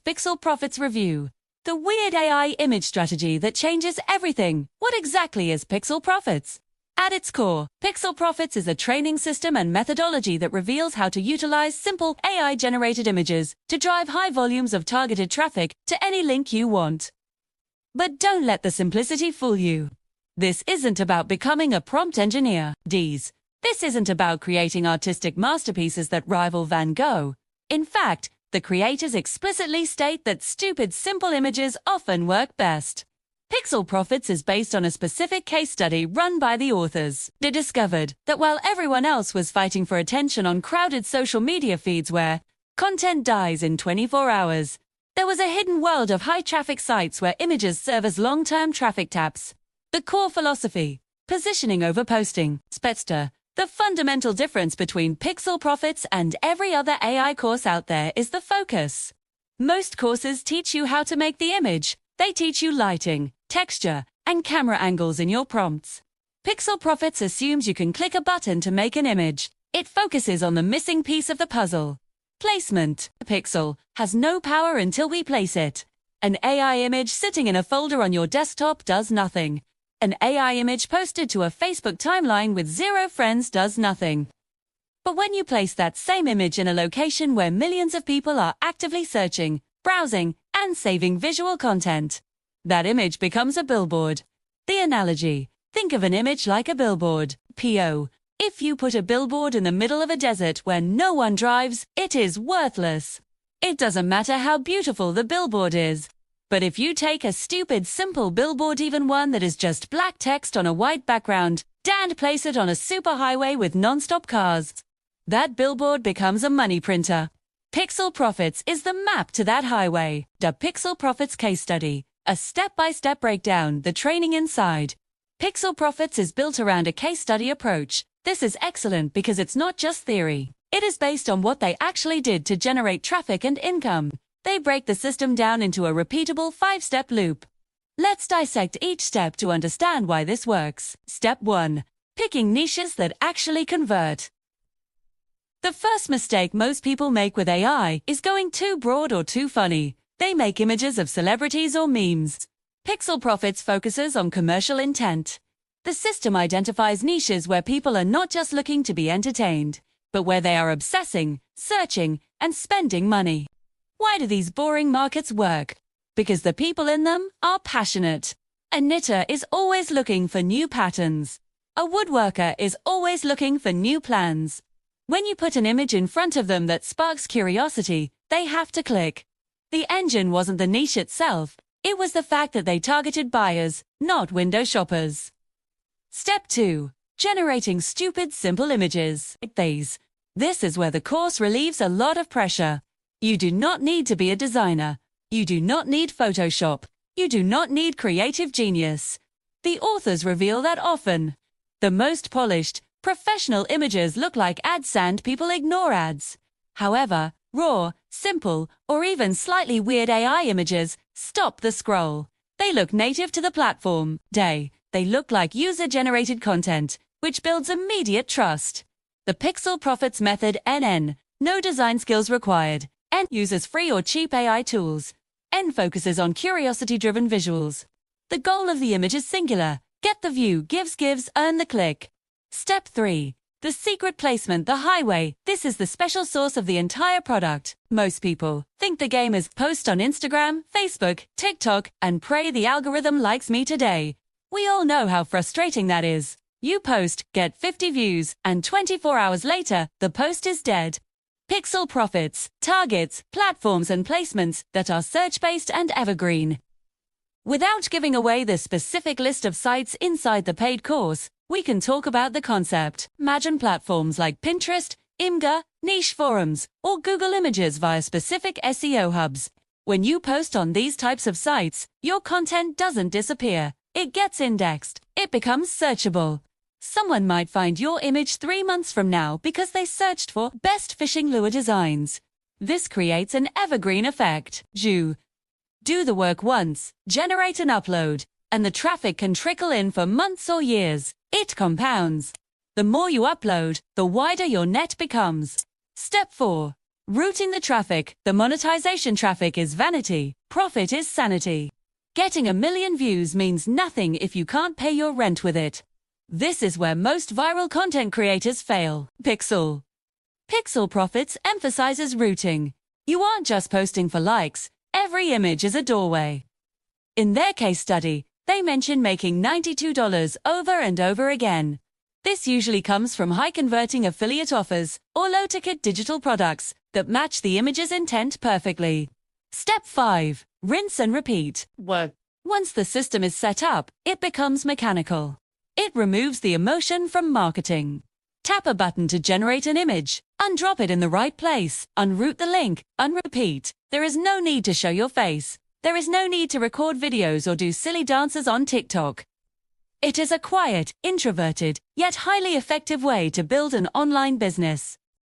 Pixel Profits Review. The weird AI image strategy that changes everything. What exactly is Pixel Profits? At its core, Pixel Profits is a training system and methodology that reveals how to utilize simple AI-generated images to drive high volumes of targeted traffic to any link you want. But don't let the simplicity fool you. This isn't about becoming a prompt engineer. This isn't about creating artistic masterpieces that rival Van Gogh. In fact, the creators explicitly state that stupid, simple images often work best. Pixel Profits is based on a specific case study run by the authors. They discovered that while everyone else was fighting for attention on crowded social media feeds where content dies in 24 hours, there was a hidden world of high-traffic sites where images serve as long-term traffic taps. The core philosophy: positioning over posting. Spetster. The fundamental difference between Pixel Profits and every other AI course out there is the focus. Most courses teach you how to make the image. They teach you lighting, texture, and camera angles in your prompts. Pixel Profits assumes you can click a button to make an image. It focuses on the missing piece of the puzzle: placement. A pixel has no power until we place it. An AI image sitting in a folder on your desktop does nothing. An AI image posted to a Facebook timeline with 0 friends does nothing. But when you place that same image in a location where millions of people are actively searching, browsing, and saving visual content, that image becomes a billboard. The analogy: think of an image like a billboard. P.O. If you put a billboard in the middle of a desert where no one drives, it is worthless. It doesn't matter how beautiful the billboard is. But if you take a stupid, simple billboard, even one that is just black text on a white background, and place it on a superhighway with non-stop cars, that billboard becomes a money printer. Pixel Profits is the map to that highway. The Pixel Profits case study, a step-by-step breakdown, the training inside. Pixel Profits is built around a case study approach. This is excellent because it's not just theory. It is based on what they actually did to generate traffic and income. They break the system down into a repeatable 5-step loop. Let's dissect each step to understand why this works. Step 1. Picking niches that actually convert. The first mistake most people make with AI is going too broad or too funny. They make images of celebrities or memes. Pixel Profits focuses on commercial intent. The system identifies niches where people are not just looking to be entertained, but where they are obsessing, searching, and spending money. Why do these boring markets work? Because the people in them are passionate. A knitter is always looking for new patterns. A woodworker is always looking for new plans. When you put an image in front of them that sparks curiosity, they have to click. The engine wasn't the niche itself. It was the fact that they targeted buyers, not window shoppers. Step 2. Generating stupid, simple images. This is where the course relieves a lot of pressure. You do not need to be a designer. You do not need Photoshop. You do not need creative genius. The authors reveal that often. The most polished, professional images look like ads and people ignore ads. However, raw, simple, or even slightly weird AI images stop the scroll. They look native to the platform. They look like user-generated content, which builds immediate trust. The Pixel Profits method NN. No design skills required. N uses free or cheap AI tools. N focuses on curiosity-driven visuals. The goal of the image is singular. Get the view, gives, earn the click. Step 3. The secret placement, the highway. This is the special sauce of the entire product. Most people think the game is post on Instagram, Facebook, TikTok, and pray the algorithm likes me today. We all know how frustrating that is. You post, get 50 views, and 24 hours later, the post is dead. Pixel Profits targets platforms and placements that are search-based and evergreen. Without giving away the specific list of sites inside the paid course, we can talk about the concept. Imagine platforms like Pinterest, Imgur, niche forums, or Google Images via specific SEO hubs. When you post on these types of sites, your content doesn't disappear. It gets indexed. It becomes searchable. Someone might find your image 3 months from now because they searched for best fishing lure designs. This creates an evergreen effect. Do the work once, generate and upload, and the traffic can trickle in for months or years. It compounds. The more you upload, the wider your net becomes. Step 4. Routing the traffic, the monetization traffic is vanity, profit is sanity. Getting 1 million views means nothing if you can't pay your rent with it. This is where most viral content creators fail. Pixel. Pixel Profits emphasizes routing. You aren't just posting for likes, every image is a doorway. In their case study, they mention making $92 over and over again. This usually comes from high-converting affiliate offers or low-ticket digital products that match the image's intent perfectly. Step 5. Rinse and repeat. Once the system is set up, it becomes mechanical. It removes the emotion from marketing. Tap a button to generate an image, undrop it in the right place, unroute the link, unrepeat. There is no need to show your face. There is no need to record videos or do silly dances on TikTok. It is a quiet, introverted, yet highly effective way to build an online business.